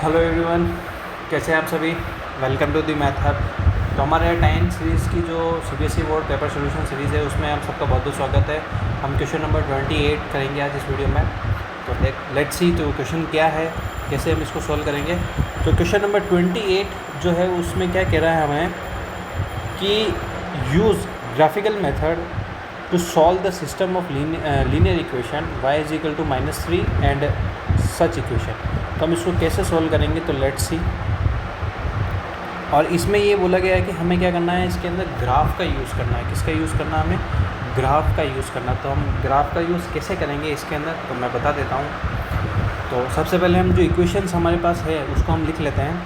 Hello everyone, कैसे हैं आप सभी। Welcome to the math hub. तो हमारे 10 सीरीज़ की जो CBSE board paper solution series है उसमें आप सबका बहुत बहुत स्वागत है। हम क्वेश्चन नंबर 28 करेंगे आज इस वीडियो में। तो लेट्स सी तो क्वेश्चन क्या है, कैसे हम इसको सॉल्व करेंगे। तो क्वेश्चन नंबर 28 जो है उसमें क्या कह रहा है हमें कि use graphical method to solve the system of linear equation y is equal to -3 and such equation. तो हम इसको कैसे सॉल्व करेंगे, तो लेट्स सी। और इसमें ये बोला गया है कि हमें क्या करना है, इसके अंदर ग्राफ का यूज़ करना है। किसका यूज़ करना है, हमें ग्राफ का यूज़ करना। तो हम ग्राफ का यूज़ कैसे करेंगे इसके अंदर, तो मैं बता देता हूँ। तो सबसे पहले हम जो इक्वेशंस हमारे पास है उसको हम लिख लेते हैं।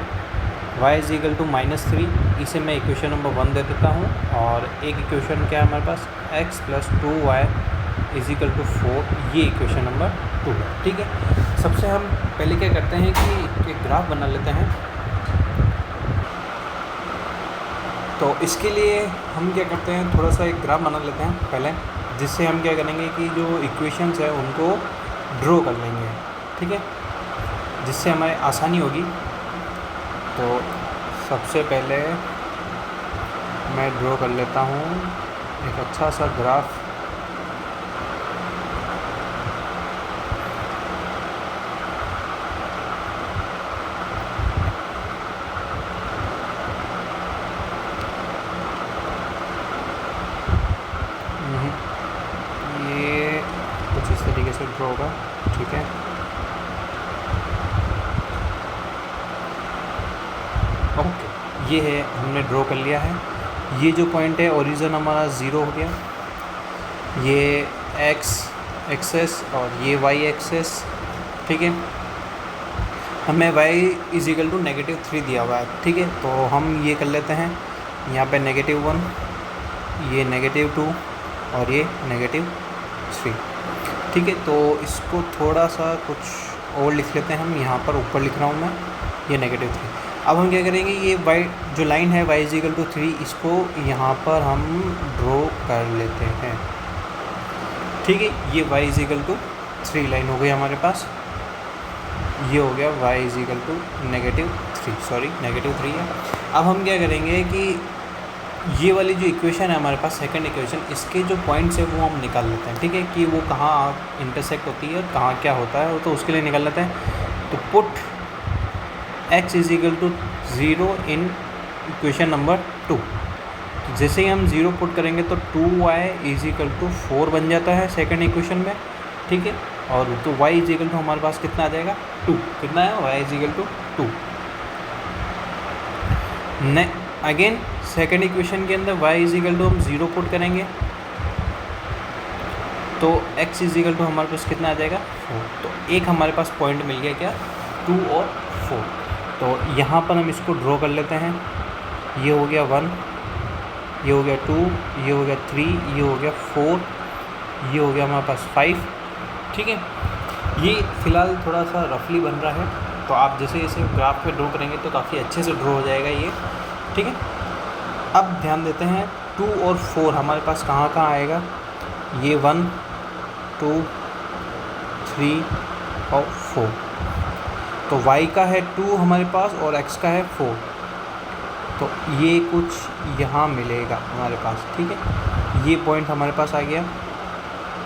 y इज इक्वल टू -3, इसे मैं इक्वेशन नंबर 1 दे देता हूँ। और एक इक्वेशन क्या है हमारे पास, x + 2y is equal to 4, ये इक्वेशन नंबर 2 है। ठीक है, सबसे हम पहले क्या करते हैं कि एक ग्राफ बना लेते हैं। तो इसके लिए हम क्या करते हैं, थोड़ा सा एक ग्राफ बना लेते हैं पहले, जिससे हम क्या करेंगे कि जो इक्वेशंस है उनको ड्रॉ कर लेंगे। ठीक है, जिससे हमें आसानी होगी। तो सबसे पहले मैं ड्रॉ कर लेता हूँ एक अच्छा सा ग्राफ। ये कुछ इस तरीके से ड्रॉ होगा। ठीक है, ओके, ये है, हमने ड्रॉ कर लिया है। ये जो पॉइंट है ओरिजिन हमारा 0 हो गया, ये x एक्सेस और ये y एक्सेस। ठीक है, हमें y इज इक्वल टू -3 दिया हुआ है। ठीक है, तो हम ये कर लेते हैं, यहाँ पे -1, ये -2 और ये -3। ठीक है, तो इसको थोड़ा सा कुछ और लिख लेते हैं हम। यहाँ पर ऊपर लिख रहा हूँ मैं, ये -3। अब हम क्या करेंगे, ये y जो लाइन है y इज इक्वल टू 3, इसको यहाँ पर हम ड्रॉ कर लेते हैं। ठीक है, ये y is equal to 3 line हो गई हमारे पास। ये हो गया y is equal to -3, sorry -3 है। अब हम क्या करेंगे कि ये वाली जो इक्वेशन है हमारे पास, सेकंड इक्वेशन, इसके जो पॉइंट्स है वो हम निकाल लेते हैं। ठीक है, कि वो कहाँ इंटरसेक्ट होती है और कहाँ क्या होता है, तो उसके लिए निकाल लेते हैं। तो put x is equal to 0 in equation number 2। जैसे ही हम 0 पुट करेंगे तो 2y इज इक्वल टू 4 बन जाता है सेकंड इक्वेशन में। ठीक है, और तो y इज इक्वल टू हमारे पास कितना आ जाएगा, 2। कितना है, y is equal to 2। Again second equation के अंदर y इज इक्वल टू हम 0 पुट करेंगे तो x इज इक्वल टू हमारे पास कितना आ जाएगा, 4। तो एक हमारे पास पॉइंट मिल गया, क्या, 2 और 4। तो यहाँ पर हम इसको ड्रॉ कर लेते हैं। ये हो गया 1, ये हो गया 2, ये हो गया 3, ये हो गया 4, ये हो गया हमारे पास 5। ठीक है, ये फ़िलहाल थोड़ा सा रफली बन रहा है, तो आप जैसे इसे ग्राफ पे ड्रॉ करेंगे तो काफ़ी अच्छे से ड्रॉ हो जाएगा ये। ठीक है, अब ध्यान देते हैं 2 और 4 हमारे पास कहाँ कहाँ आएगा। ये 1, 2, 3 और 4। तो y का है 2 हमारे पास और x का है 4। तो ये कुछ यहाँ मिलेगा हमारे पास। ठीक है, ये पॉइंट हमारे पास आ गया,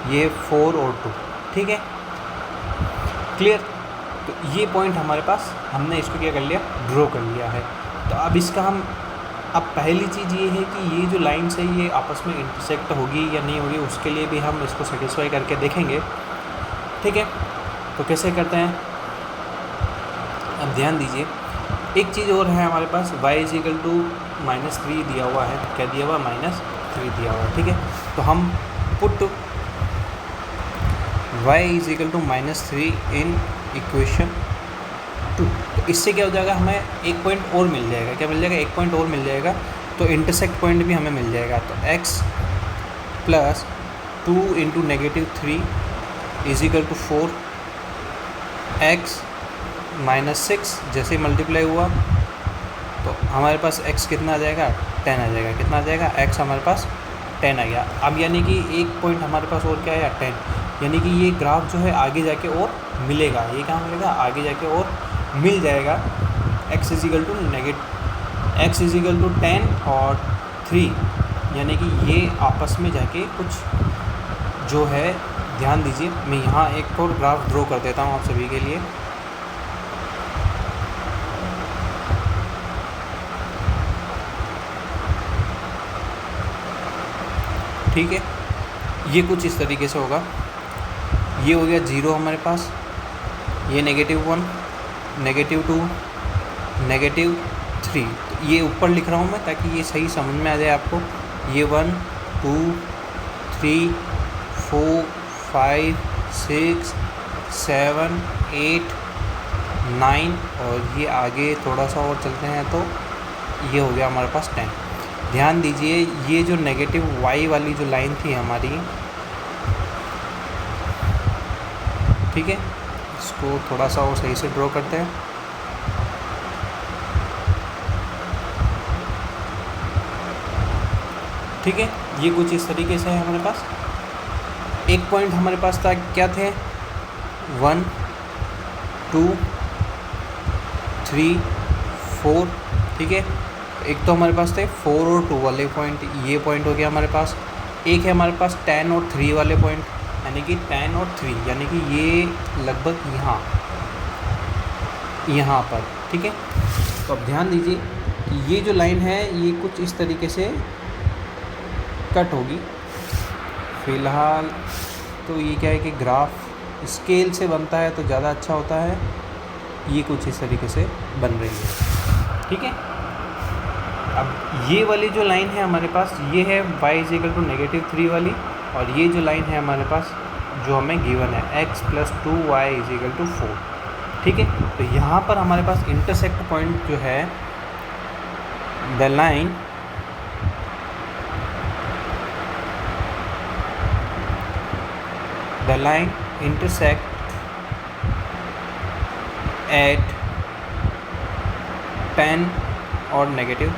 ये 4 और 2। ठीक है, क्लियर। तो ये पॉइंट हमारे पास, हमने इसको क्या कर लिया, ड्रॉ कर लिया है। तो अब इसका हम, अब पहली चीज़ ये है कि ये जो लाइन्स है ये आपस में इंटरसेक्ट होगी या नहीं होगी, उसके लिए भी हम इसको सेटिस्फाई करके देखेंगे। ठीक है, तो कैसे करते हैं, अब ध्यान दीजिए। एक चीज़ और है हमारे पास, y इज इक्वल टू -3 दिया हुआ है। क्या दिया हुआ, -3 दिया हुआ है। ठीक है, तो हम put y is equal to -3 in equation 2। तो इससे क्या हो जाएगा, हमें एक पॉइंट और मिल जाएगा। क्या मिल जाएगा, एक पॉइंट और मिल जाएगा। तो इंटरसेक्ट पॉइंट भी हमें मिल जाएगा। तो x + 2 × -3 is equal to 4, x -6 जैसे मल्टीप्लाई हुआ तो हमारे पास x कितना आ जाएगा, 10 आ जाएगा। कितना आ जाएगा, x हमारे पास 10 आ गया। अब यानी कि एक पॉइंट हमारे पास और क्या है, 10। यानी कि ये ग्राफ जो है आगे जाके और मिलेगा। ये कहाँ मिलेगा, आगे जाके और मिल जाएगा x इजिकल टू 10 और 3, यानी कि ये आपस में जाके कुछ जो है, ध्यान दीजिए मैं यहाँ एक और ग्राफ ड्रॉ कर देता हूँ आप सभी के लिए। ठीक है, ये कुछ इस तरीके से होगा। ये हो गया 0 हमारे पास, ये -1, -2, -3। ये ऊपर लिख रहा हूँ मैं ताकि ये सही समझ में आ जाए आपको। ये 1 2 3 4 5 6 7 8 9 और ये आगे थोड़ा सा और चलते हैं तो ये हो गया हमारे पास 10। ध्यान दीजिए ये जो -y वाली जो लाइन थी हमारी, ठीक है, इसको थोड़ा सा और सही से ड्रॉ करते हैं। ठीक है, ये कुछ इस तरीके से है हमारे पास। एक पॉइंट हमारे पास था, क्या थे, 1 2 3 4, ठीक है। एक तो हमारे पास थे 4 और 2 वाले पॉइंट, ये पॉइंट हो गया हमारे पास। एक है हमारे पास 10 और 3 वाले पॉइंट, यानी कि 10 और 3, यानी कि ये लगभग यहाँ पर, ठीक है। तो अब ध्यान दीजिए कि ये जो लाइन है ये कुछ इस तरीके से कट होगी। फ़िलहाल तो ये क्या है कि ग्राफ स्केल से बनता है तो ज़्यादा अच्छा होता है। ये कुछ इस तरीके से बन रही है, ठीक है। अब ये वाली जो लाइन है हमारे पास, ये है y = -3 वाली, और ये जो लाइन है हमारे पास जो हमें गिवन है x + 2y = 4, ठीक है। तो यहाँ पर हमारे पास इंटरसेक्ट पॉइंट जो है, द लाइन इंटरसेक्ट एट 10 और -3,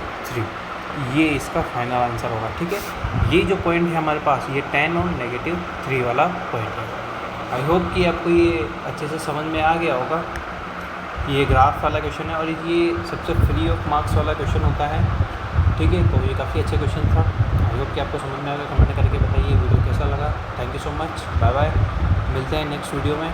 ये इसका फाइनल आंसर होगा, ठीक है। ये जो पॉइंट है हमारे पास, ये 10 और -3 वाला पॉइंट है। आई होप कि आपको ये अच्छे से समझ में आ गया होगा। ये ग्राफ वाला क्वेश्चन है और ये सबसे फ्री ऑफ मार्क्स वाला क्वेश्चन होता है, ठीक है। तो ये काफ़ी अच्छा क्वेश्चन था। आई होप कि आपको समझ में आ गया। कमेंट करके बताइए वीडियो कैसा लगा। Thank you so much, bye bye, मिलते हैं नेक्स्ट वीडियो में।